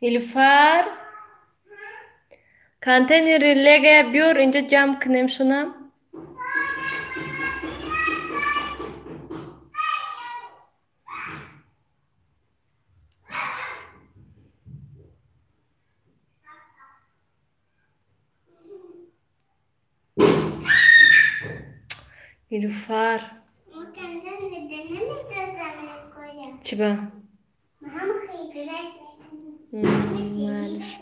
Nilüfer. Konteyneri biyor ince cam kınım şuna. Nilüfer. Çiba. Malış.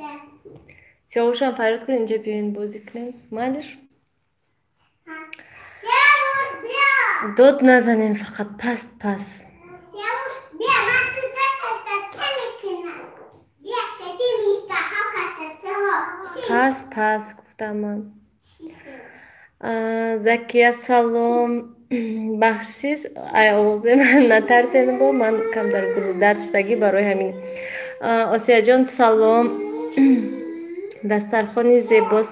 Siyavuşan Ferhat kırınca biyoyin boziklim. Malış. Dod nazanin fakat pas. Pas گفتم من زکیه سلام بخشش ای آوازه من نترسین با من کم در گروه دردشتگی برای همین آسیا جان سلام دسترخوانی زیبا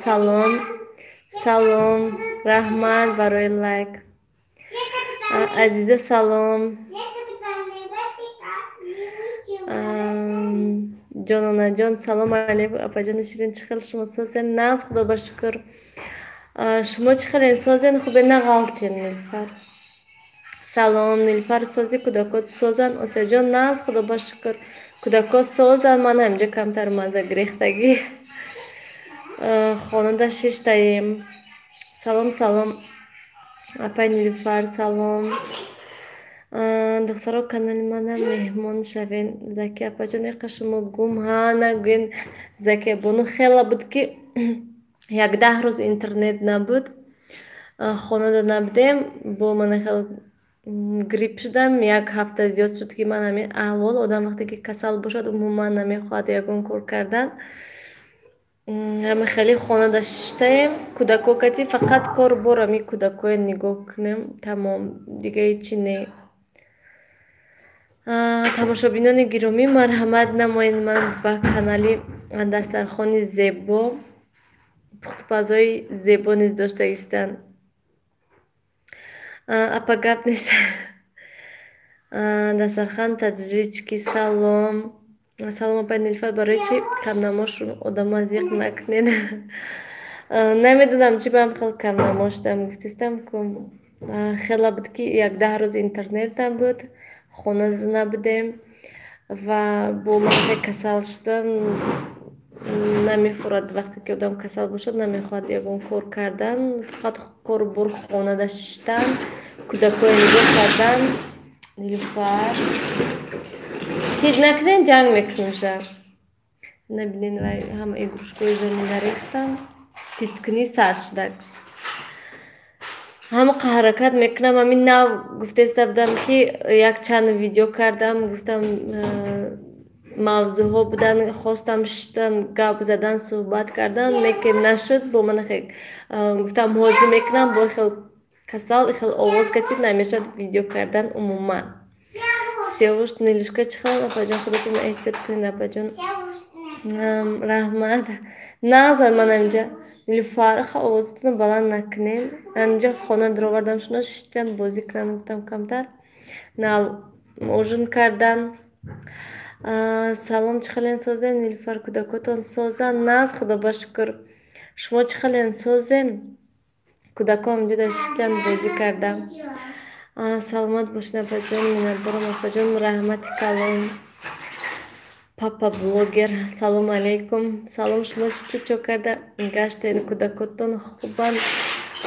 سلام رحمت برای لایک عزیزه سلام جانانا جان سلام علیکم اپا جان شیرین چخل شما سازین ناز خدا با شکر شما چخلین سازین خوبه نغالتین نیلفر سلام نیلفر سازی کودکات سازن آسیا جان ناز خدا با شکر کودکات سازن من همجا کمتر مزه گریختگی خانه شش تاییم سلام اپا نیلفر سلام دخترها کانال منم مهمان شوین زکی اپا جان یقه شما گم ها نگوین زکی بانو خیلی بود که 11 روز اینترنت نبود خانه نبودیم با من خیلی گریپ شدم 1 هفته زیاد شد که من همین اول آدم وقتی که کسل باشد عموما نمیخواد یگون کار کردن همه خیلی خانه داشتیم کودکو کتی فقط کار برمی کودکوی نگاه کنیم تمام دیگه هیچی نه тамошобинон гиромӣ марҳамат намоед ман ба канали дастархони зебо пухтупазҳои зебо низ дошта истанд апа гап нест дастархон таҷрички салом апа нилфар барои чи камнамошро одаму азиқ накунед намедонам чи баам хел камнамо шудам гуфтистам ку хела буд ки 11 рӯз интернет набуд خونه نبودیم و با من کسل شدن نمیخورد وقتی که آدم کسل باشد نمیخواد یکون کار کردن فقط کار بر خانه داشتن کودکای نگاه کردن نیلوفر تید نکنین جنگ میکنیم شد نبینین و همه ایگروشکوی زمین ریختم تید کنی سر شدک هم حرکت میکنم همین نو گفته بودم که یک چند ویدیو کردم گفتم موضوع ها بودن خواستم شدن گپ زدن صحبت کردن لیکن نشد با من خیلی گفتم حاضر میکنم با خیلی کسال خیلی آواز کتیب نمیشد ویدیو کردن عموما سیاوش نیلشکا چخال اپا جان خودتون احتیاط کنید اپا جان رحمت نازن من اینجا نیلوفر آوازتون بلند نکنین اینجا خانه درآوردم شما شیشتن بازی کردن گفتم کمتر نه اوژن کردن سلام چخلین سازین نیلوفر کودکاتون سازن ناز خدا با شکر شما چخلین سازین کودکام اینجا شیشتن بازی کردم سلامت باشین اپا جان مینتظرم اپا جان رحمت کلام پاپا بلوگر سلام علیکم سلام شما چطور کرده گشتین کودکاتون خوبن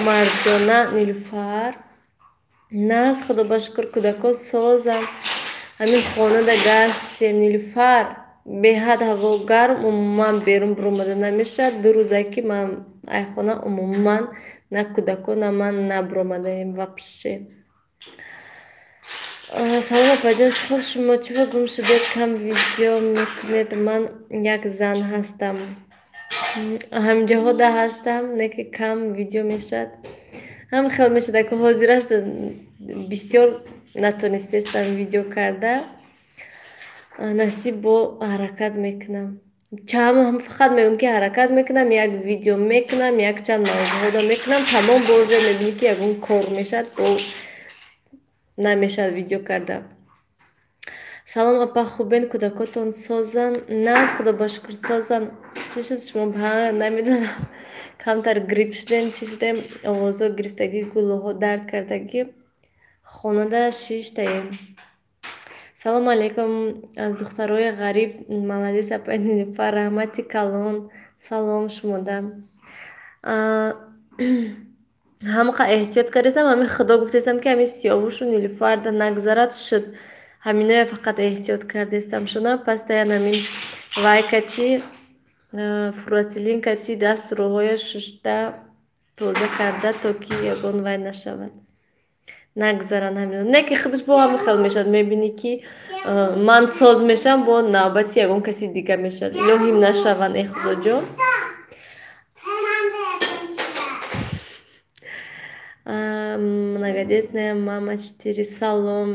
مرجانه نیلوفر ناز خدا با شکر کودکات سازم همین خانه دا گشتیم نیلوفر به حد هوا گرم عموما بیرون برآمده نمیشه 2 روزه که من ای خانه عموما نه کودکات نه من نبرآمده ایم و پیشه سلام اپا جان چخل شما چرا گم شده کم ویدیو میکنید من یک زن هستم همجا ها ده هستم نه که کم ویدیو میشد هم خیلی میشده که حاضرش بسیار نتونستم ویدیو کرده نصیب با حرکت میکنم هم فقط میگم که حرکت میکنم یک ویدیو میکنم یک چند موضوع ها میکنم تمام بازه میبینی که یکون کار میشد با نمیشد ویدیو کرده Салом апа хубен, кӯдакотон созан? Не, аз худо ба шукр созан. Чӣ шуд шумо? Намедонам. Камтар грипп шудем, чӣ шудем? Овозҳо гирифтагӣ, гулӯҳо дард кардагӣ. Хонада шиштаем. Салом алейкум аз духтарои ғариб. Маладис апа Нилуфар, раҳмати калон. Салом шумода. ҳамақа эҳтиёт кардесам, ҳамин худо гуфтесам ки ҳамин сиёвушу Нилуфарда нагзарад шуд. ҳаминоя фақат эҳтиёт кардестам шуна. Пас таян ҳамин вайкачи фуросилин качи дасту рӯҳоя шушта тоза карда, то ки ягон вай нашавад. Нагзаранд ҳамино. Не ки худаш бо ҳамин хел мешавад. Мебинӣ ки ман соз мешавам, бо навбати ягон каси дига мешавад. Илоҳим нашаванд, э худоҷон. Многодетная мама 4. Салом.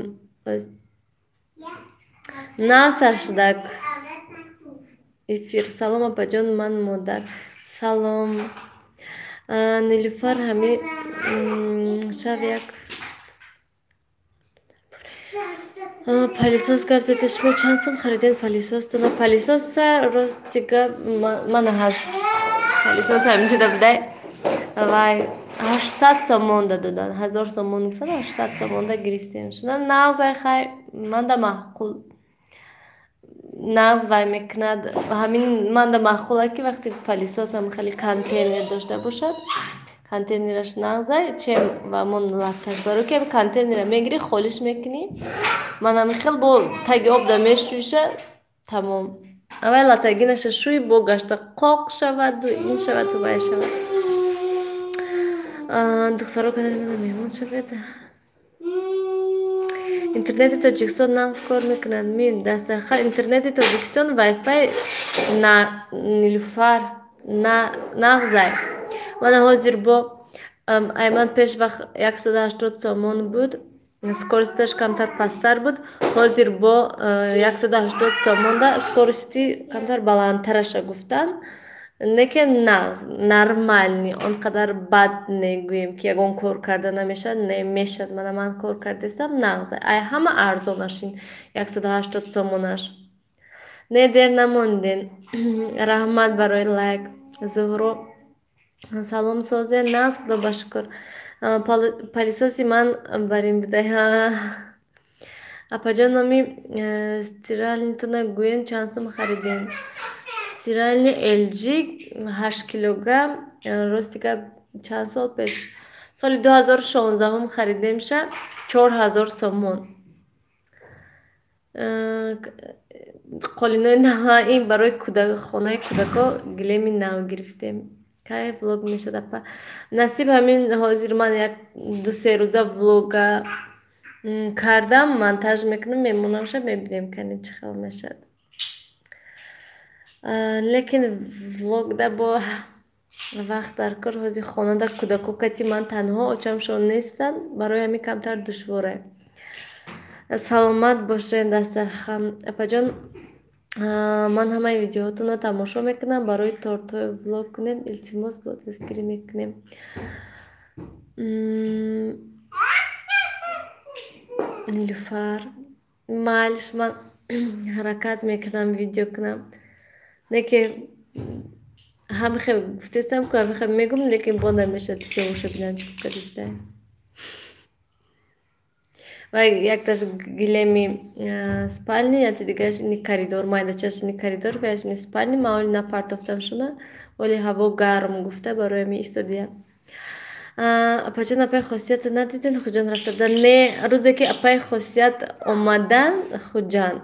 Навсаршдак. Эфир. Салом апаҷон, ман модар. Салом. Нилуфар ҳами шав як палисос гап зада. Шумо чанд сом хариден палисостона? Палисоса ростига мана ҳаст. Палисос ҳаминҷода будай. Вай 800 сом монда додан. 1000 сом монда, 800 сом монда гирифтем. Шуна нағзай хай манда маъқул. нағз вай мекунад. Ҳамин манда маъқула ки вақти палисосам хеле контейнер дошта бошад, контейнераш нағзай чем ва мон латташ баро ки контейнера мегири холиш мекунӣ. Манам хел бо таги об да мешӯиша тамом. Авай латтагинаша шӯи бо гашта қоқ шаваду ин шаваду вай шавад. Духтаро кадar меҳмон шавед. Интернети Тоҷикистон нағз кор мекунад. Мин дастархан интернети Тоҷикистон вайфай Нилуфар нағзай. Мана ҳозир бо айман пеш вақт 180 сомон буд. Скоросташ камтар пастар буд. Ҳозир бо 180 сомонда скорости камтар баландтараша гуфтан. Неке нағз нормальни, он қадар бад негӯем ки ягон кор карда намешад, не мешад. Ман кор кардестам нағз. Ай ҳама арзонашин 180 сомонаш. Не дер намондин. Раҳмат барои лайк. Зуҳро салом созе. Нағз худо ба шукр. Палисоси ман барин будай. Апаҷон номи стиральнитона гӯен чанд сом хариден? Стиральни LG 8 килограмм ростига чанд сол пеш соли 2016 харидемша 4000 сомон. қолинои наваи барои хонаи кӯдако гилеми нав гирифтем. Кай влог мешад апа? Насиб ҳамин ҳозир ман як 2-3 рӯза влога кардам, монтаж мекунам, мемонамша мебинем кани чӣ хел мешад. Лекин влогда бо вақт дар кор ҳозир хонада кӯдако кати ман танҳо очамшон нестанд, барои ҳамин камтар душворе. Саломат бошед дастархан. Апаҷон ман ҳамаи видеоҳотонро тамошо мекунам, барои тортҳои влог кунед, илтимос бо дастгирӣ мекунем. Нилуфар майлш ман ҳаракат мекунам, видео кунам. Неке ҳамихе гуфтестам ку ҳамихе мегум, лекин бо намешад сиёвуша бинан чӣ кардистай. Ва якташ гилеми спальни, яти дигаш ини коридор, майдачаш ини коридор, ваяш ини спальни. Ман оли напартофтам шуна, оли ҳаво гарм гуфта барои ҳами истодия. Апаҷон апай хосият надиден, хуҷанд рафта будан? Не, рӯзе ки апай хосият омадан хуҷанд.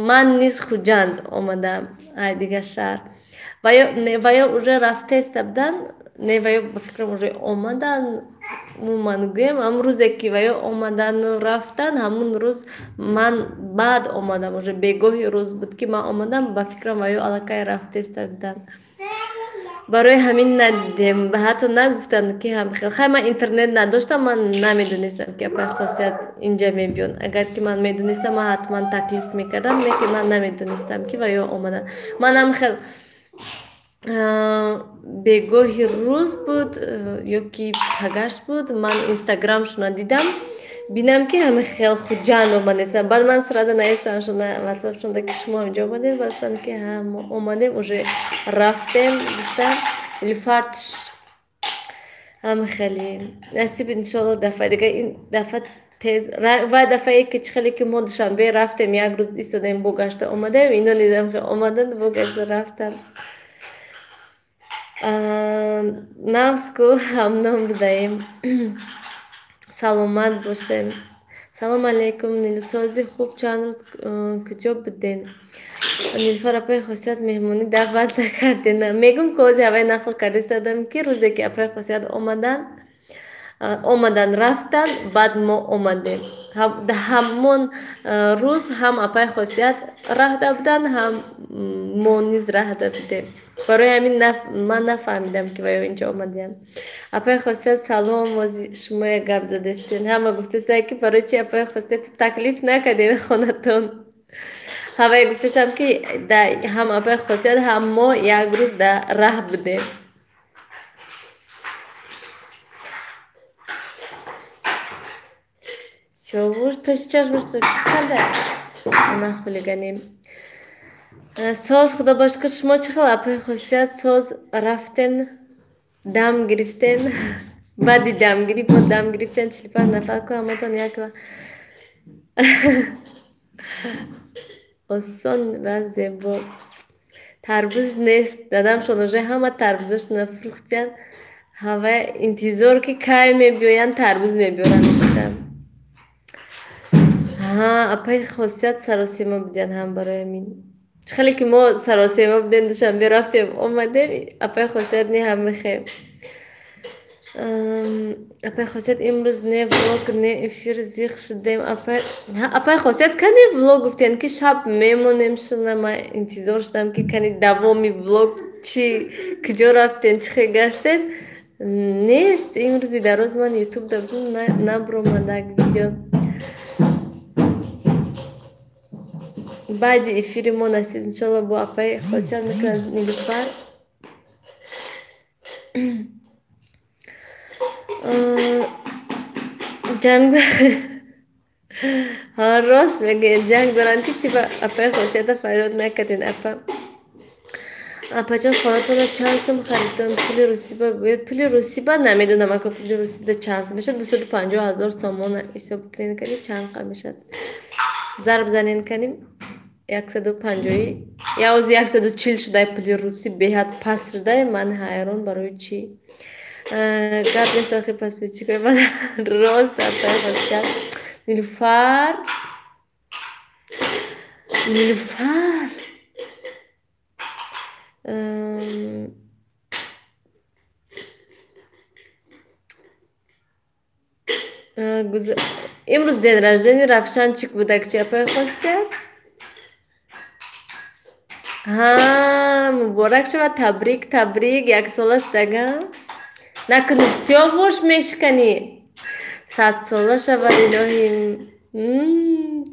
Ман низ хуҷанд омадам ай дига шаҳр. Ваё уже рафтеста будан? Не, ваё ба фикрам уже омадан. Ман гӯем ҳам рӯзе ки ваё омадан рафтан, ҳамун рӯз ман баъд омадам. Уже бегоҳи рӯз буд ки ман омадам, ба фикрам ваё аллакай рафтеста будан. барои ҳамин надидем, ҳатто нагуфтанд ки ҳамхел. Хай ман интернет надоштам, ман намедонистам ки апай хосият инҷа мебиён. Агар ки ман медонистам, ман ҳатман таклиф мекардам, лекин ман намедонистам ки ваё омаданд. Ман ҳамхел бегоҳи рӯз буд ё ки пагашт буд, ман инстаграмшона дидам, بینم که همه خیلی خود جان اومدن. بعد من سرازه نیستم شده واتساپ شده که شما اینجا اومدین. بعد که هم اومدیم اوج رفتیم گفتم الفارتش هم خیلی نصیب انشالله دفعه دیگه این دفعه تیز و دفعه که خیلی که ما دوشنبه رفتیم یک روز ایستادیم بگشته اومدیم اینو دیدم که اومدن بگشته رفتن نفس کو هم نام بدهیم سلامت باشین. سلام علیکم نیلسازی خوب چند روز کجا بودین؟ نیلفر اپای خاصیت مهمونی دعوت نکردین. میگم که اوزی هوای نقل کردیم که روزی که اپای خاصیت اومدن رفتن بعد ما اومدیم همون روز هم اپای خاصیت راه بودن هم ما نیز راه بودیم. برای همین من نفهمیدم که باید اینجا اومدیم. اپای خاصیت سلام وزی شما یک گپ زدستین. همه گفتستن که برای چی اپای خاصیت تکلیف نکردین خونتون. همه گفتستم که هم اپای خاصیت هم ما یک روز در راه بودیم. شووش پیش چشمش کنده انا خلیگانیم. ساز خدا باش که شما چه خیلی اپای خاصیت ساز رفتن دم گرفتن بعدی دم گرفتن چلیپا نفر که همه تان یک آسان و زیبا تربوز نیست دادم شنوژه همه تربوزش نفروختن همه انتظار که کای میبیوین تربوز میبیورن اپای خاصیت سراسیما بودن هم برای من خیلی که ما سراسیما بودن دوشنبه رفتیم اومدیم اپای خاصیت نی هم میخیم اپای خاصیت امروز نه ولاگ نه افیر زیخ شدیم اپای خاصیت کنی ولاگ گفتین که شب میمونیم شدن من انتظار شدم که کنی دوامی ولاگ چی کجا رفتین چی گشتین نیست امروزی در روز من یوتیوب دادم نبرو من داگ ویدیو بعدی افیری ما نصیب انشالله با اپای خاصیت میکنن نیلوفر جنگ ها راست میگه جنگ دارن که چی با اپای خاصیت فریاد نکردین اپا جان خانتون چند سم خریدن پول روسی با گوید پول روسی با نمیدونم اگه پول روسی ده چند سم میشه 250,000 سامان حساب کنین کنیم چند قد میشد ضرب زنین کنیم 150 یا از 140 شده پول روسی بهت پس شده من حیران برای چی گرد نیست آخی پس پیش چی کنیم من راست اپای خاصیت نیلوفر امروز دن رجدنی رفشان چیک بوده که چی اپای خاصیت مبارک شود تبریک یک سالش دگم نکنید سیاوش میشکنی 100 ساله شود الهیم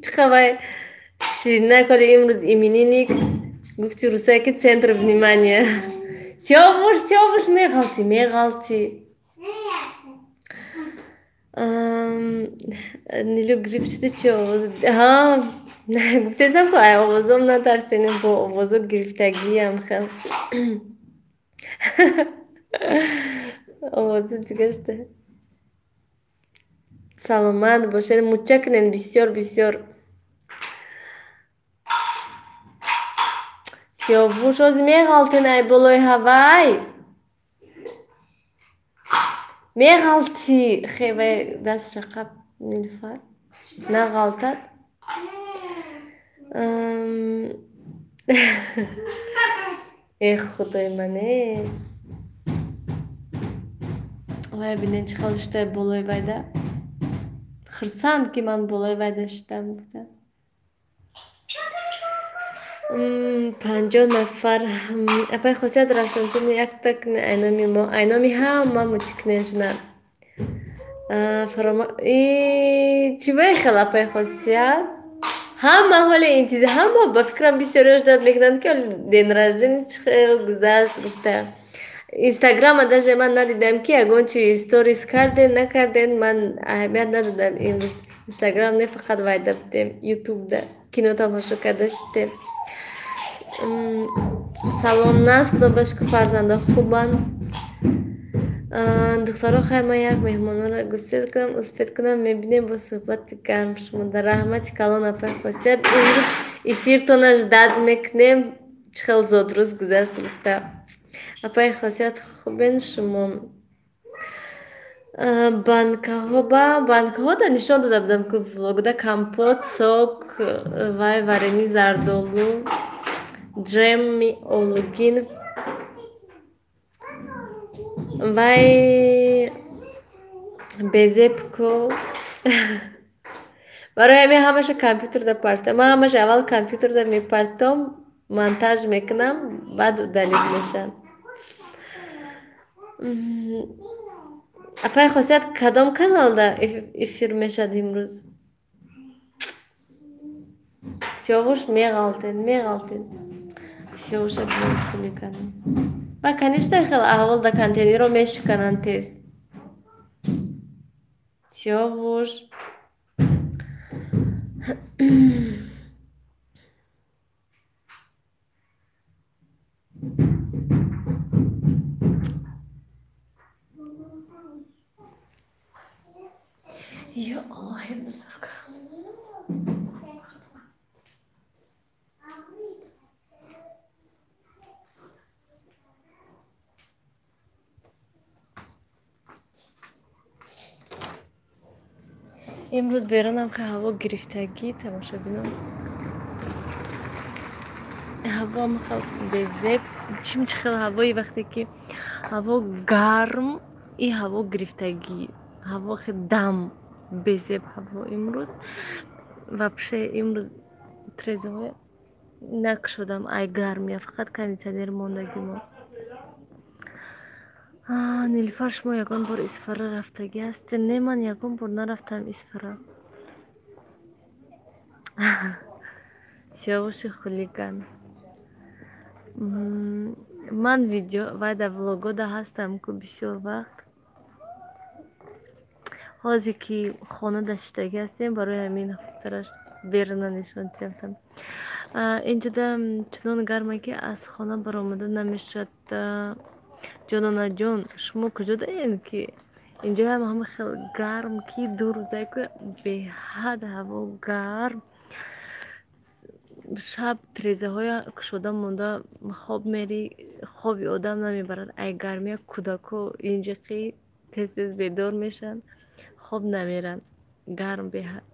چه خواهی شیرینه کلی امروز ایمینینی گفتی روسایی که سنتر بنیمانیه سیاوش میغلطی نیلو گریپ شده چی آواز نه گفتیزم که آوازم نترسینیم با آوازو گریفتگی هم خیلی آوازو جگشته سلامت باشه متشکرم بسیار سیاوش از میغلطین ای بلوی هوای میغلطی خیلی دست شقب نیلوفر نغلطد ای خدای منه وای بینین چی خالشته بلوی ویده خرسند که من بلوی ویده شدم بودم 50 نفر اپای خاصیت رفتم چون یک تک اینامی هم من مچکنشنم چی باید خیلی اپای خاصیت همه حال انتظار همه با فکرم بسیاریش داد میکنند که دین رجدن خیلی گذشت گفته Instagram даже من ندیدم که اگه چی استوریز کردین نکردین من اهمیت ندادم امروز اینستاگرام نه فقط وایده بودیم یوتیوب ده کینو تماشا کرده شدیم سلام ناز خدا باشکر فرزنده خوبان دخترها خیلی من یک مهمانو را گسیل کنم اسپید کنم میبینیم با صحبت گرم شما در رحمت کلان اپای خواستید امروز افیرتونش داد میکنیم چخل زود روز گذشت بکتا اپای خواستید خوبین شما банкаҳо да нишон дода будам ки влогда компот сок вай варени зардолу ҷеми ологин вай безепко барои ҳамин ҳамаша компютерда партам ман ҳамаша аввал компютерда мепартом монтаж мекунам баъд удалид мешавад апай хосият кадом каналда эфир мешавад имрӯз сиёвуш меғалтед сиёвуша биёд хулӣ канем ва конечно хел аҳвол да контентиро мешикананд тез сиёвуш ё аллоҳи бузург имрӯз берунам ки ҳаво гирифтагӣ тамошо бинам ҳаво махал безеб чим чӣ хел ҳавои вақте ки ҳаво гарм и ҳаво гирифтагӣ ҳаво хе дам безеб ҳаво имрӯз вообще имрӯз трезоҳоя накушодам ай гармия фақат кондитсионер мондагӣ мо нилуфар шумо ягон бор исфара рафтагӣ ҳастед не ман ягон бор нарафтам исфара сиёвуши хулиган ман видео вайда влогода ҳастам ку бисёр вақт ҳозир ки хонада шиштагӣ ҳастем барои ҳамин хубтараш беруна нишон сиёфтам инҷода чунон гарме ки аз хона баромада намешавад ҷононаҷон шумо куҷо даед ки инҷо ҳама хел гарм ки ду рӯзае ку беҳад ҳаво гарм шаб трезаҳоя кушода монда хоб мерӣ хоби одам намебарад ай гармия кӯдако инҷиқи тез тез бедор мешаванд хоб намеранд гарм беҳад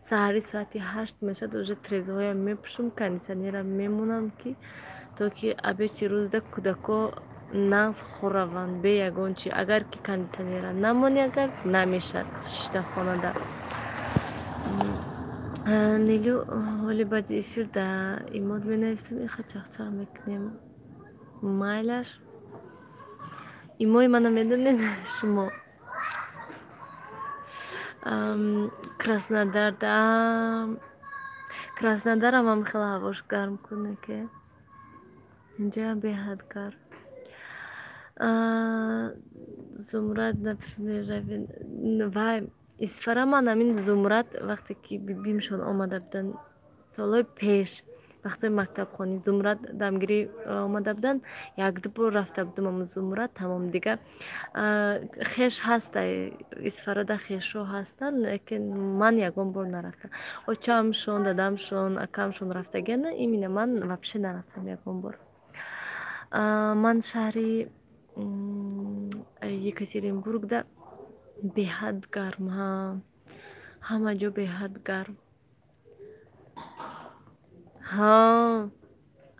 саҳари соати 8 мешавад уже трезаҳоя мепӯшам кондитсионерам мемонам ки то ки абеси рӯзда кӯдако нағз хораванд бе ягон чи агар ки кондитсионера намони агар намешавад шишта хонада нелю ҳоли баъди эфир да имод менависам иха чахчах мекунем майлаш имои мана медонед шумо краснодарам ҳам хела ҳавош гарм куне ки инҷоям беҳад гарм зумрад например вай исфара ман амин зумрад вақте ки бибимшон омада буданд солҳои пеш вақтои мактабхонӣ зумрад дамгирӣ омада буданд як-ду бор рафта будам ам зумрад тамом дига хеш ҳаста исфарада хешҳо ҳастанд лекин ман ягон бор нарафтам очамшон дадамшон акамшон рафтагианд имина ман вообще нарафтам ягон бор ман шаҳри екатеринбургда беҳад гарм ҳама ҷо беҳад гарм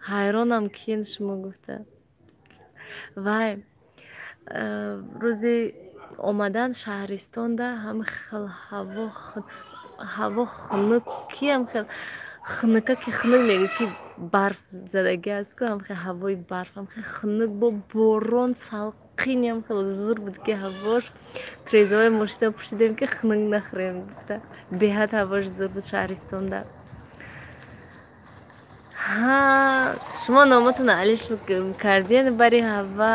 ҳайронам кин шумо гуфта вай рӯзи омадан шаҳристонда ҳам хел ҳаво хунук ки ҳам хел хунука ки хунук мегӯ ки барф задагӣ аст ку ҳам хел ҳавои барф ҳам хел хунук бо борон салқини ҳам хел зур буд ки ҳавош трезаҳои мошина пӯшидем ки хунук нахӯрем беҳад ҳавош зур буд шаҳристонда шумо номатон алиш кардиен бари ҳава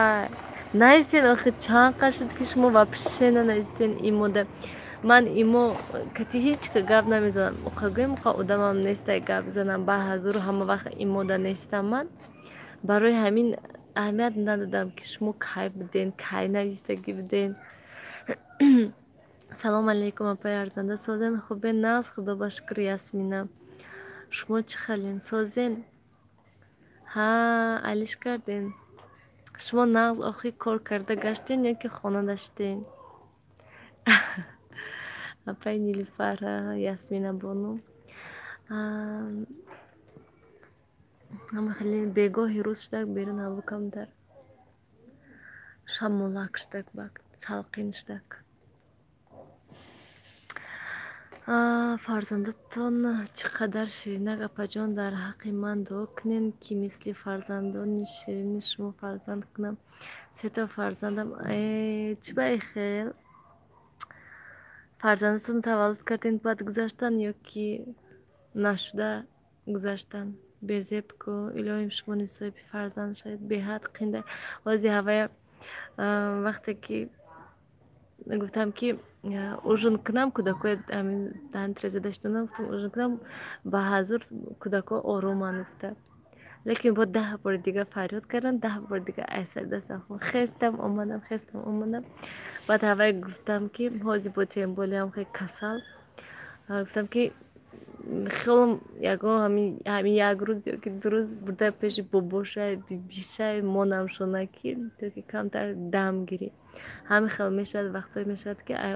Навистен охи чанд қашид ки шумо вообще нанавистен имода. Ман имо кати ҳеч гап намезанам. Оқагӯем қа одамам нестай гап занам. Ба ҳазуру ҳама вақт имода нестам ман. Барои ҳамин аҳамият надодам ки шумо кай буден, кай навистагӣ буден. Салом алейкум апаи арзанда. Созен хубен? Нағз худо ба шукр Ясмина. Шумо чӣ хален? Созен? Ҳа, алиш карден? Шумо нағз охир кор карда гаштен ё ки хона даштен? Апай Нилуфара, Ясмина Бону. Ҳама хеле бегоҳи рӯз шудак, берун ҳаво камтар. Шамолак шудак, салқин шудак. Фарзандатон чӣ қадар ширинак апаҷон, дар ҳаққи ман дуо кунед ки мисли фарзандони ширини шумо фарзанд кунам. Сета фарзандам. Чӣ байхел? Фарзандатон таваллуд карден баъд гузаштан ё ки нашуда гузаштан? Безебку илоҳим шумо нисоҳиби фарзанд шавед. Беҳад қинда ози ҳавая вақте ки гуфтам ки ужин кунам, кӯдакои дантирезада шудонам, гуфтам ужин кунам, ба ҳазур кӯдако ороманд гуфта. Лекин бо 10 бори дига фарёд кардан, 10 бори дига айсар дастам хестам омадам. Баъд ҳавай гуфтам ки ҳози бо темболиам хе касал. Гуфтам ки хелом ҳамин як рӯз ё ки 2 рӯз бурда пеши бобошай, бибишай монам шонаки то ки камтар дам гирӣ. Ҳамин хел мешавад, вақтое мешавад ки ай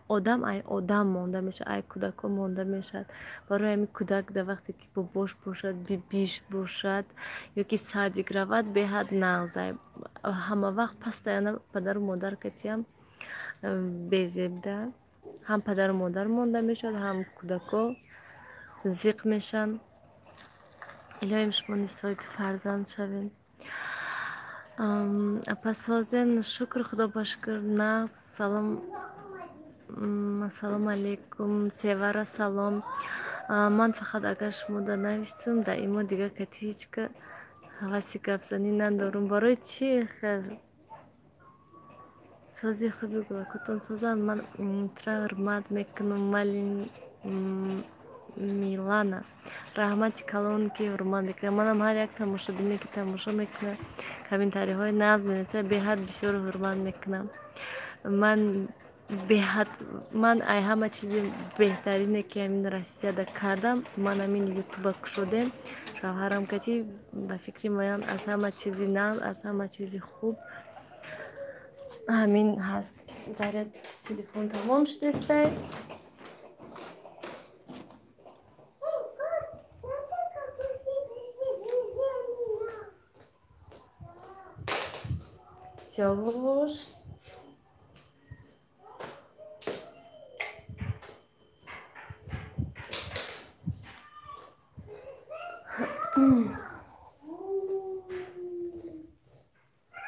одам монда мешавад, ай кӯдако монда мешавад. Барои ҳамин кӯдак дар вақте ки бобош бошад, бибиш бошад ё ки садик равад, беҳад нағзай. Ҳама вақт постоянно падару модар катиам безебда. ҳам падару модар монда мешавад, ҳам кӯдако зиқ мешаванд. илоҳим шумо нисоҳиби фарзанд шавед. Апа Созен, шукр, худо ба шукр. Нағз салом. Ассалому алейкум. Севара салом. Ман фақат агар шумода навистам, да имо дига кати ҳечка ҳаваси гапзанӣ надорум. Барои чӣ хел? Сози хуби гулакотон созанд. Ман хурмат мекунам Милана. Раҳмати калон ки ҳурмат мекунам. Манам ҳар як тамошобине ки тамошо мекунам, комментариҳои нағз менависад, беҳад бисёр ҳурмат мекунам. Ман ай ҳама чизи беҳтарине ки ҳамин Россияда кардам, ман ҳамин ютуба кушодем. Шавҳарам кати ба фикри ман аз ҳама чизи нағз, аз ҳама чизи хуб ҳамин ҳаст. Заряд телефон тамом шудестай. Сёвуш.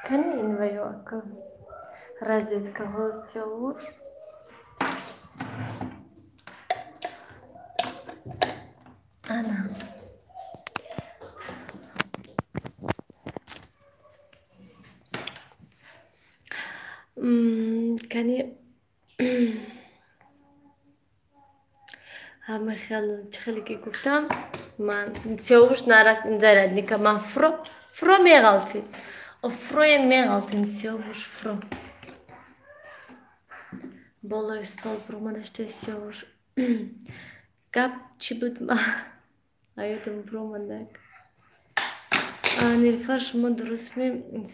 Кани ин ваё ака розеткаҳо Сёвуш. Ана кани ҳама чӣ хеле ки гуфтам, ман Сёвуш нарас ин зарядника ман фро меғалти. Фроен меғалтин Сёвуш фро. Болои стол промадаште Сёвуш. Гап чӣ буд? Аёдам промадак. Нилуфар, шумо дуруст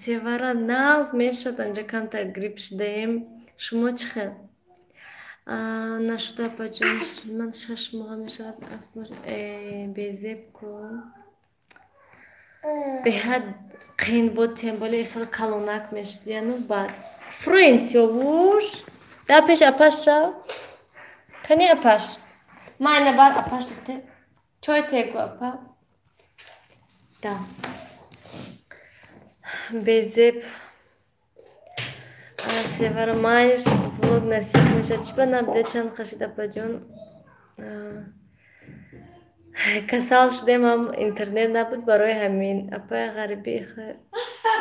Севара нағз мешад, анҷа камтар грипп шудаем. Шумо чӣ хел? Нашуда апаҷон, ман 6 моҳа мешавад. Безеб кун. Беҳад қин буд, темболи хел калонак мешуд. Яну баъд фруин Сёвуш. Да пеш апаш шав. Кани апаш. Майна бар апаш дикте. Чой тегу апа. Да. Безеб. Севара майш влог насиб мешад. Чиба набде чанд хашид апаҷон. Касал шудем, ҳам интернет набуд, барои ҳамин апаи ғариби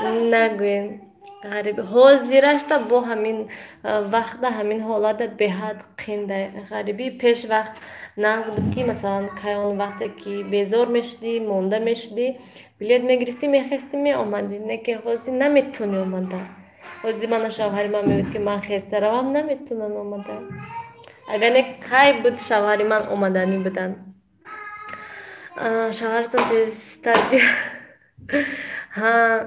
نگوین غریبی حاضرش تا با همین وقت همین حالت به حد قنده غریبی پیش وقت نقص بود که مثلا که اون وقتی که بیزار میشدی مونده میشدی بلیت میگرفتی میخستی می آمدی نه که حاضر نمیتونی اومده حاضر من شوهر من میگفت که من خسته روم نمیتونن اومده اگر نه کی بود شوهر من اومدنی بدن شوهرتون تیزتر بیا ها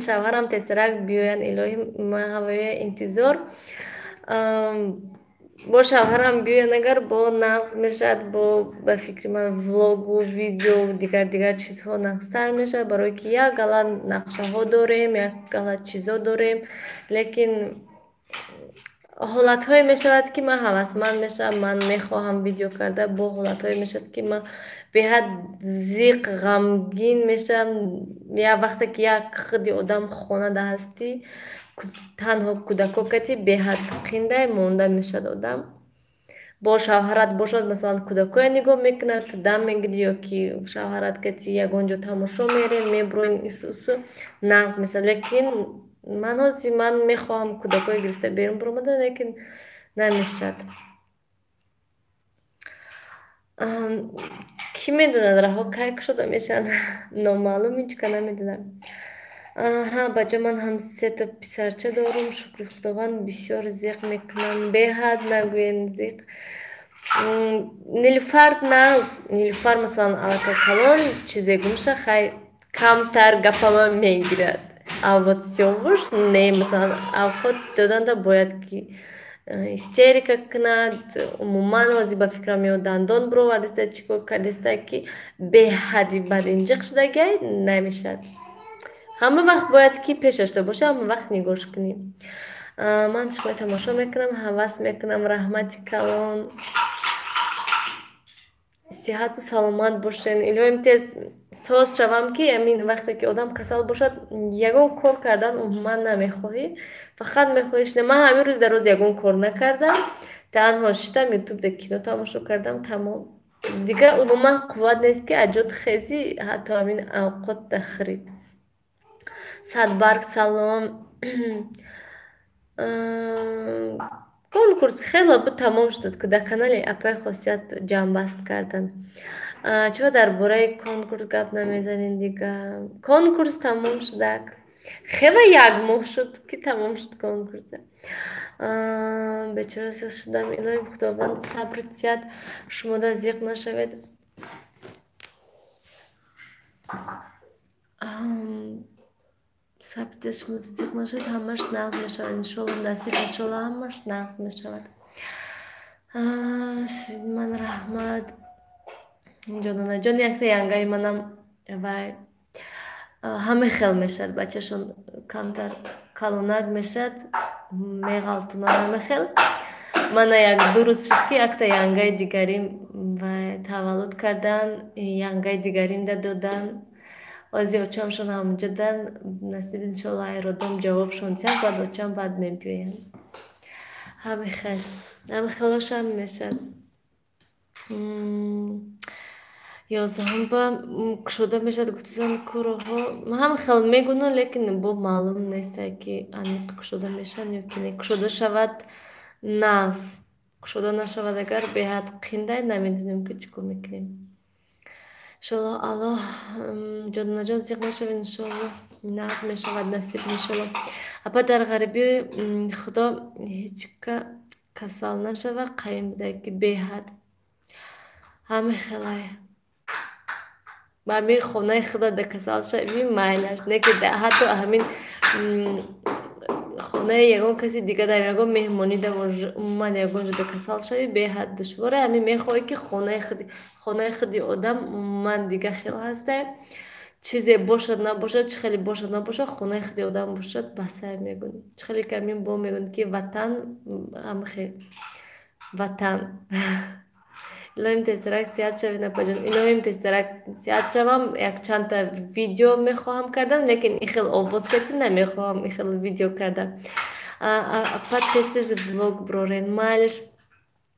شوهرم تیزترک بیاین الهی ما هوای انتظار با شوهرم بیاین اگر با نقص میشد با فکر من ولاگ و ویدیو و دیگر چیزها نقصتر میشه برای که یک غلط نقشه ها داریم یک غلط چیزا داریم لیکن حالت های می شود که من هوسمند میشم من میخواهم ویدیو کرده با حالت های می شود که من به حد زیق غمگین میشم یا وقتی که یک خودی آدم خانه ده هستی تنها کودکاکتی به حد قنده مونده میشد آدم با شوهرت باشد مثلا کودکای نگاه میکنه تو دم میگیری یا که شوهرت کتی یگانجا تماشا میرین میبروین ایسوسو نقص میشه لیکن من میخواهم کودکای گرفته بیرون برامده لیکن نمیشد کی میدونه رها که شده میشن نامعلوم اینچه که نمیدونم ها بچه من هم 3 تا پسرچه دارم شکر خداوند بسیار زیق میکنم به حد نگوین زیق نیلوفر مثلا علاقه کلان چیزی گمشه خیلی کمتر گفه میگیرد اوقات سیاوش نه مثلا اوقات دادن دا باید که استریکا کند عموما وزی با فکرم یا دندان برو وردسته چیکو کردسته که به حدی بد اینجق شده گه نمیشد همه وقت باید که پیشش تو باشه همه وقت نگوش کنیم من شما تماشا میکنم حواس میکنم رحمتی کلان صحت و سلامت باشین الهیم تیز ساز شوم که امین وقتی که آدم کسل باشد یگون کار کردن عموما نمیخواهی فقط میخواهیش نه من همین روز در روز یگون کار نکردم تنها شدم یوتیوب ده کینو تماشا کردم تمام دیگه عموما قوت نیست که اجاد خیزی حتی همین اوقات تخریب صد سلام کنکورس خیلی بود تمام شد که در کانال اپای خاصیت جنبست کردن چرا درباره کنکورس گپ نمیزنین دیگه کنکورس تمام شد خیلی یک ماه شد که تمام شد کنکورس بچرا زیق شدم الهی خداوند صبر زیاد شما دا زیق نشوید ثبتش متزیق نشد همش نقض می شود انشالله نصیب انشالله همش نقض می شود شرید من رحمت جانونه جان یک تا ینگای منم و همه خیل می شد بچه شون کمتر کلونک می شد می غلطونه همه خیل من یک 2 روز شد که یک تا ینگای دیگریم و تولد کردن ینگای دیگریم دادن آزی آچامشون هم جدن نصیب انشالله ایرادم جوابشون چند بعد آچام بعد میبیوین همه خیلش هم میشد 11 با کشوده میشد گفتن کروها هم خیل میگونن لیکن با معلوم نیست که انیق کشوده میشن یا که کشوده شود ناز کشوده نشود اگر به حد قنده نمیدونیم که چکو میکنیم انشالله الله جان نجات زیق نشود انشالله ناز میشود نصیب انشالله اپا در غریبی خدا هیچ کسال نشود قیم بده که به حد همه خیلی با همین خونه خدا در کسال شوی معنیش نه که ده حتی همین خونه یگان کسی دیگه در یگان مهمانی در من یگان جدا کسال شوی به حد دشواره همین میخوایی که خونه خودی آدم من دیگه خیلی هسته چیزی باشد نباشد چه خیلی باشد نباشد خونه خودی آدم باشد بسه میگونی چه خیلی کمین با میگونی که وطن هم خیلی وطن الهیم تیسترک سیاد شوید نپاجون الهیم تیسترک سیاد شوم یک چند تا ویدیو میخواهم کردن لیکن این خیلی آواز کتی نمیخواهم این خیلی ویدیو کردن اپا تیستیز ولوگ برورین مالش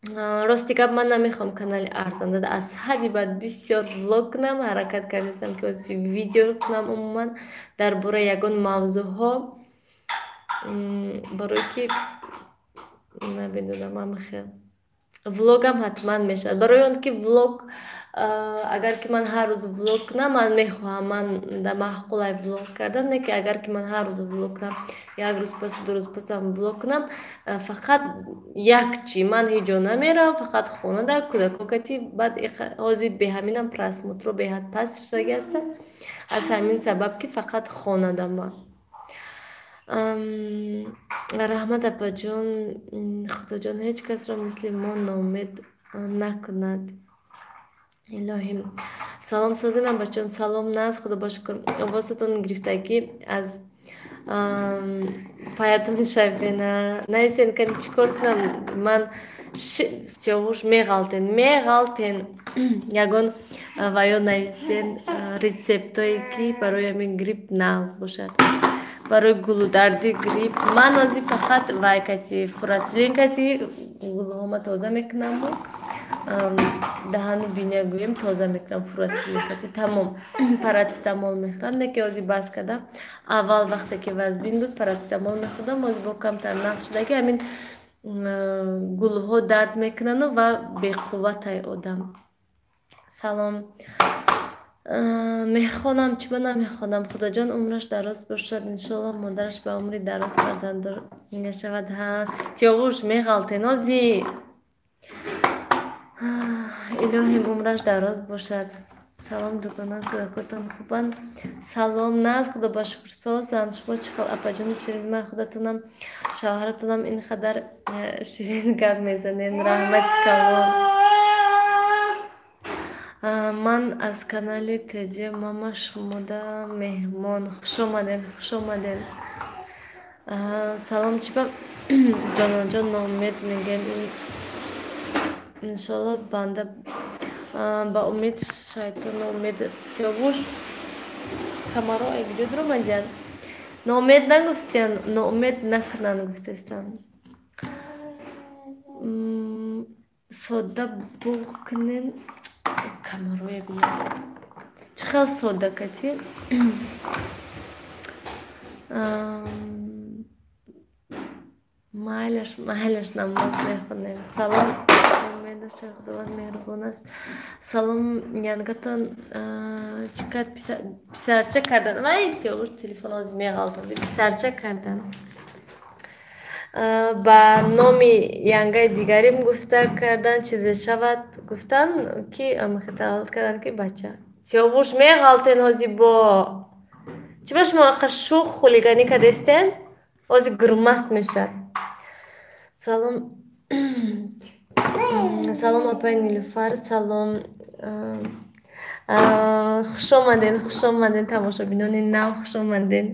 рости гап ман намехоҳам канали арзон дада аз ҳадди бад бисёр влог кунам, ҳаракат кардастам ки ози видео кунам умуман дар бораи ягон мавзӯъҳо, барое ки намедонам амахел влогам ҳатман мешавад. Барои он ки влог агар ки ман ҳар рӯз влог кунам, ман мехоҳам ман да маъқулай влог кардан, не ки агар ки ман ҳар рӯз влог кунам, як рӯз пасу ду рӯз пасам влог кунам, фақат як чӣ ман ҳеҷ ҷо намеравам, фақат хонада кӯдакокати баъд ҳозир беҳаминам просмотрҳо беҳад паст шудагиастанд, аз ҳамин сабаб ки фақат хонадам ман. раҳмат апаҷон, худоҷон ҳеҷ касро мисли мо ноумед накунад. Илоҳим. Салом Созина бачон, салом нас, худо ба шукр. Овозатон гирифтагӣ аз паятони шавбена. Нависен кани чӣ кор кунам? Ман сиёвуш меғалтен. Ягон ва ё нависен рецептое ки барои ҳамин грипп нағз бошад. Барои гулударди грипп ман ози фақат вай кати фурацилин кати гулуҳома тоза мекунаму даҳану бинягӯем тоза мекунам фурацилин кати тамом парацетамол мехӯрам, не ки ози бас кардам. Аввал вақте ки вазбин буд парацетамол мехӯрдам, ози бо камтар нағз шудаги ҳамин гулуҳо дард мекунану ва беқувватай одам. Салом. мехонам чиба намехонам. Худоҷон умраш дароз бошад, иншолло модараш ба умри дароз фарзанддор мешавад. сиёвуш меғалтен ози. илоҳим умраш дароз бошад. салом дугона кӯдакотон хубанд? салом наз, худо ба шукр созанд. шумо чӣ хел апаҷони ширин? ман худатонам шавҳаратонам ин қадар ширин гап мезанед. раҳмати калон. ман аз канали теҷе мама шумода меҳмон. хушомадед. салом чиба ҷоноҷон ноумед мегӯем. иншолло банда ба умед шайтон ноумед. сиёвуш камаро видео дуромадян. ноумед нагуфтиян, ноумед накунан гуфтестан. сода буғ кунен камароя бинем. Чӣ хел сода кати? майлаш намоз мехонем. салом. Худованд меҳрубон аст. салом янгатон чикад писарча кардан. вай сиёвуш телефон ҳозир меғалтонди. писарча кардан. ба номи янгаи дигарим гуфта кардан чизе шавад гуфтан ки амахитаҳолат кардан ки бача. сиёвуш меғалтен ҳозир бо чиба шумо ақар шӯх хулиганӣ кардестен? ҳозир гурмаст мешад. салом. салом апай Нилуфар. салом. хушомаден тамошобинони нав. хушомаден.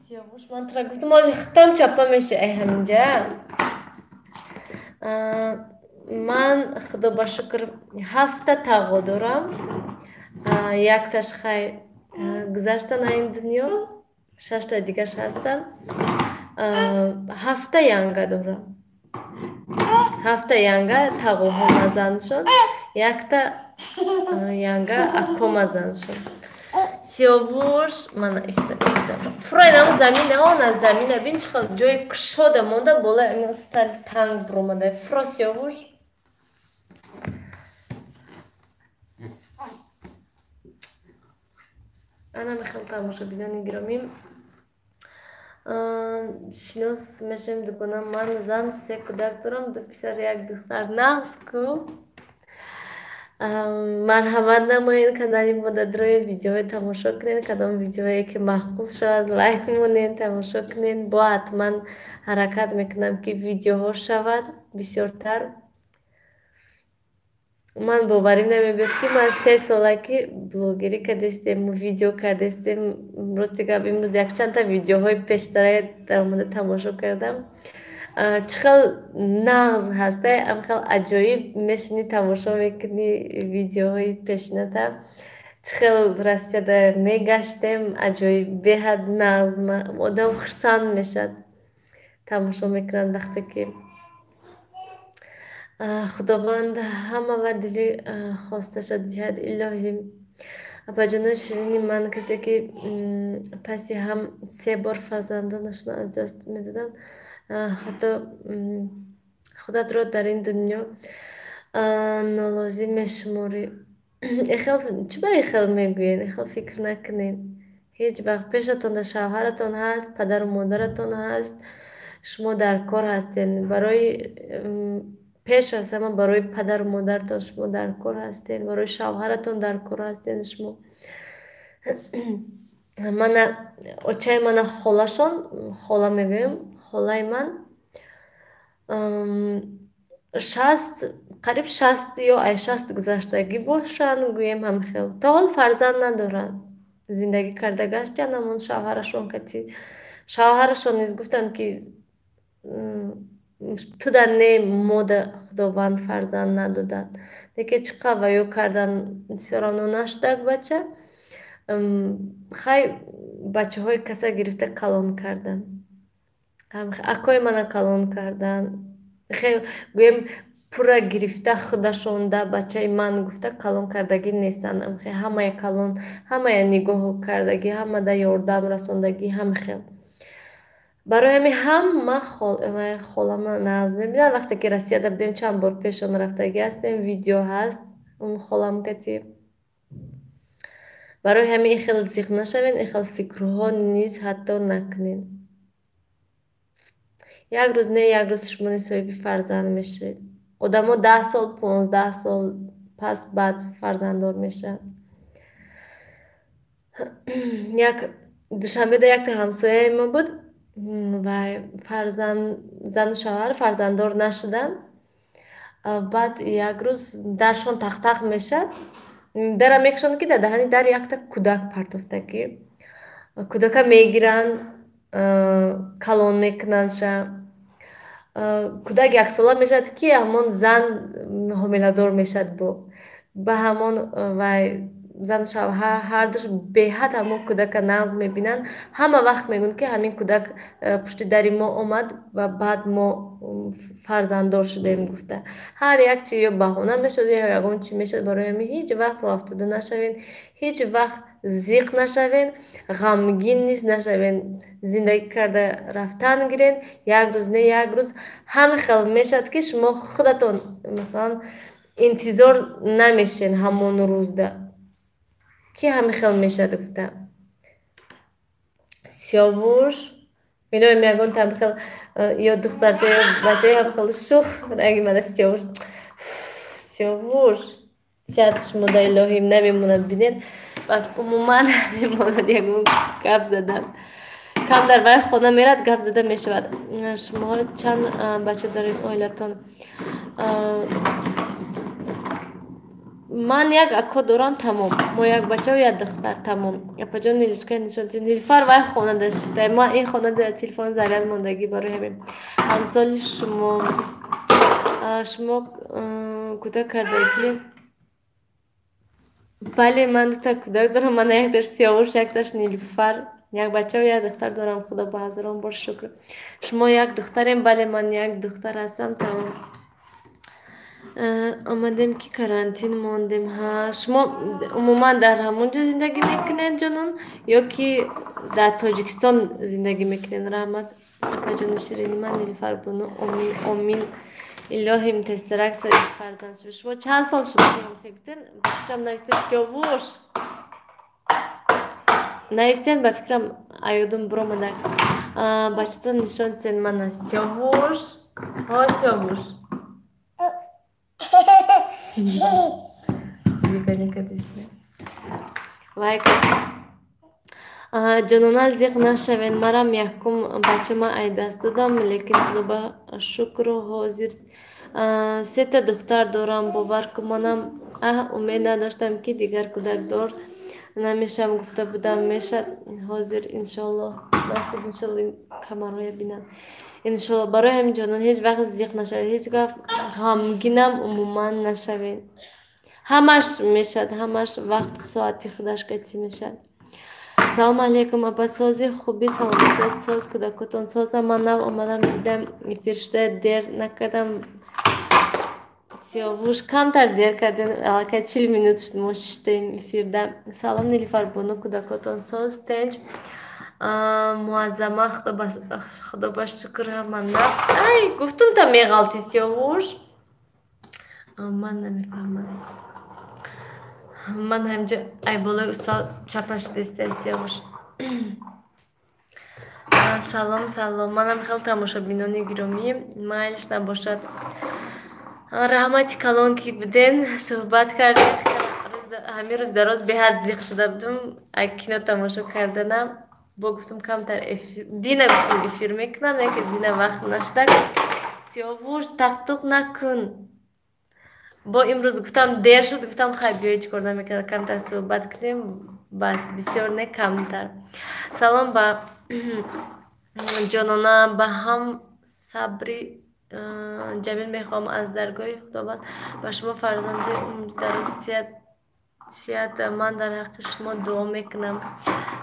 сиёвуш ман тра гуфтам ҳозир хитам чапа меши ай ҳаминҷа. ман худо ба шукр 7 тағо дорам. якташ хай гузаштан ин дунё, 6 дигаш ҳастанд. 7 янга дорам. 7 янга тағоҳома заншон, якта янга акома заншон. сиёвуш мана истафа фурайдам замина он аз замина бин чӣ хел ҷои кушода монда бола ин стали танг буромада. фуро сиёвуш. ана мехел тамошобинони гиромӣ, шинос мешавем дугона. ман зан 3 кӯдак дорам, 2 писар 1 духтар. нағз ку. марҳамат намоед канали модадрои видеоҳо тамошо кунед. кадом видеое ки маъқул шавад лайк монед, тамошо кунед. бо ҳатман ҳаракат мекунам ки видеоҳо шавад бисёртар. ман боварим намебиёд ки ман 3 сола ки блогерӣ кардестем, видео кардестем. рости гап имрӯз якчанда видеоҳои пештара дар омада тамошо кардам. чӣ хел нағз ҳаст, хел аҷоиб мешинӣ тамошо мекунӣ видеоҳои пешината. чӣ хел Россияда мегаштем аҷоиб беҳад нағз. одам хурсанд мешад тамошо мекунад вақте ки خداوند همه و دلی خواستش دهد الهی. باجنه شیرینی من کسی که پسی هم 3 بار فرزندانشون از دست میدادن حتی خودت رو در این دنیا نالازی میشماری. ایخال چی با ایخال میگوین؟ ایخال فکر نکنین. هیچ وقت پیشتون در شوهرتون هست، پدر و مادرتون هست، شما در کار هستین. برای پیش از همه برای پدر و مادرتون شما در کار هستین، برای شوهرتون در کار هستین شما. من اوچای من خالاشون، خالا میگویم، خالای من 60 یا 60 گذشتگی باشن گویم هم خیلی تا حال فرزند ندارن، زندگی کرده گشتن. همون شوهرشون کتی شوهرشون نیز گفتن که تو در نه مود خداوند فرزند ندادن دیگه چقدر ویو کردن سرانو نشدک بچه خیلی بچه های کسا گرفته کلان کردن، اکای من کلان کردن. خیلی گویم پورا گرفته خودشونده بچه من گفته کلان کردگی نیستن. خیلی همه کلان، همه نگاه کردگی، همه در یاردم رساندگی هم خیلی. برای همین هم خالم ناز میبینم وقتی که رسیده بودیم چند بار پیشون رفتگی هستیم، ویدیو هست اون خالم کتی. برای همین خیلی زیغ نشوین، خیلی فکرها نیز حتی نکنین. یک روز نه یک روز شما صاحب فرزند میشه. آدما 10 سال 15 سال پس بعد فرزنددار میشن. یک دوشنبه ده یک تا همسایه ما بود و زن و شوهر فرزنددار نشدن. بعد یک روز درشون تق تق میشه، در میکشن که دهنی در یک تا کودک پرتفتگی کودک میگیرن کلون میکننش. کودک 1 ساله میشد که همون زن حامله‌دار میشد با همون و زن شوهر هر دوش به حد همون کودک نغز میبینن. همه وقت میگن که همین کودک پشت دری ما اومد و بعد ما فرزنددار شدیم گفته. هر یک چی یا بهانه میشد یا یگان چی میشد. برای همین هیچ وقت رو افتاده نشوین، هیچ وقت زیق نشوین، غمگین نیست نشوین. زندگی کرده رفتن گیرین، یک روز نه یک روز هم خیلی میشد که شما خودتون مثلا انتظار نمیشین همون روز ده که همه خیلی میشد گفته. سیاوش میلوی میگن تام خیلی یا دخترچه یا بچه هم خیلی شوخ رنگی من سیاوش سیاتش مدل الهیم نمیموند بینید. بعد عموما نمیموند یکم گپ زدن کم در وای خونه میرد گپ زده میشود. شما چند بچه دارین اویلتون؟ من یک اکو دارم تمام، ما یک بچه و یک دختر تمام. یا پجان نیلشکه نشان نیلفر وای خونه داشته. ما این خونه در تلفن زرین موندگی برای همین همسال شما کودک کردگی. بله من دو تا کودک دارم، من یک داشت سیاوش یک داشت نیلفر، یک بچه و یک دختر دارم. خدا با هزاران بار شکر. شما یک دختریم؟ بله من یک دختر هستم تمام. آمدیم که کرانتین موندیم ها. شما عموما در همونجا زندگی میکنین جانون یا که در تاجیکستان زندگی میکنین؟ رحمت اپا جان شیرینی من نیلوفر بانو امین الهی متسترک سایه فرزند شد. شما چند سال شده که هم فکرتین؟ بفکرم نویستین سیاوش نویستین بفکرم ایودون برو مدک بچه تا نشان چین من سیاوش ها سیاوش میکنی که دیسته وای که جنونا زیق نشوین. مرم یکم بچه ما ای دست دادم لیکن خدا با شکر و حاضر 3 تا دختر دارم. باور کنم امید نداشتم که دیگر کودک دار نمیشم، گفته بودم میشد. حاضر انشالله نصیب انشالله کمرهای بینن انشالله. برای همین جانان هیچ وقت زیق نشوید، هیچ وقت غمگینم عموما نشوید. همش میشد، همش وقت ساعتی خودش قطعی میشد. سلام علیکم ابا سازی خوبی سلامتیت ساز کودکتون ساز. من نو آمدم دیدم فرشته دیر نکردم Сиёвуш камтар дер кардем, аллакай 40 минут шуд мо шиштаем эфирда. Салом Нилуфар бону кӯдакотон соз тинч муаззама худо ба шукр ман ай гуфтум та меғалти Сиёвуш ман намефаҳмам ман ҳамҷа айболои устол чапаш дистай Сиёвуш салом салом манам хел тамошобинони гиромӣ майлш набошад раҳмати калон ки буден суҳбат кардем ҳамин рӯз дароз беҳад зиқ шуда будум кино тамошо карданам бо гуфтум камтар дина гуфтум эфир мекунам яке дина вақт нашуда Сиёвуш тақтуқ накун бо имрӯз гуфтам дер шуд гуфтам хай биёй чӣ кор намекардам камтар суҳбат кунем бас бисёр не камтар салом ба ҷонона ба ҳам сабри ҷамил мехоҳам аз даргоҳи худованд ба шумо фарзанди умрдароз сиҳатманд дар ҳаққи шумо дуо мекунам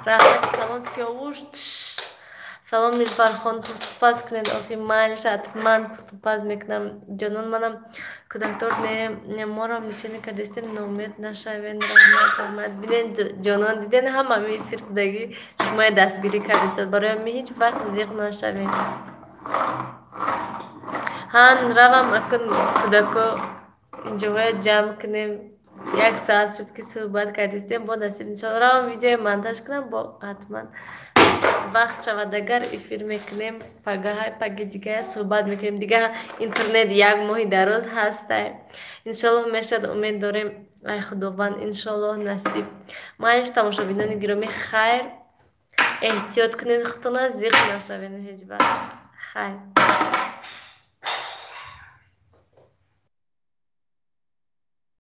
раҳмати калон Сиёвуш салом Нилуфархон пухтупаз кунед охи майлш ҳатман пухтупаз мекунам ҷонон манам кӯдактор не моро мечени кардистем ноумед нашавен раҳмат бинен ҷонон диден ҳама эфир кудагӣ шумоя дастгирӣ кардистед бароям ҳеҷ вақт зиқ нашавем ҳан равам акун кӯдако инҷоҳоя ҷамъ кунем 1 соат шуд ки суҳбат кардистем бо насиб иншоалло равам видеои монтаж кунам бо ҳатман вақт шавад агар эфир мекунем паги дигар суҳбат мекунем дигар интернет 1 моҳи дароз ҳастай иншоалло мешад умед дорем ай худованд иншоалло насиб майлиш тамошобинони гиромӣ хайр эҳтиёт кунед худтона зиқ нашавед ҳеҷ вақт хайр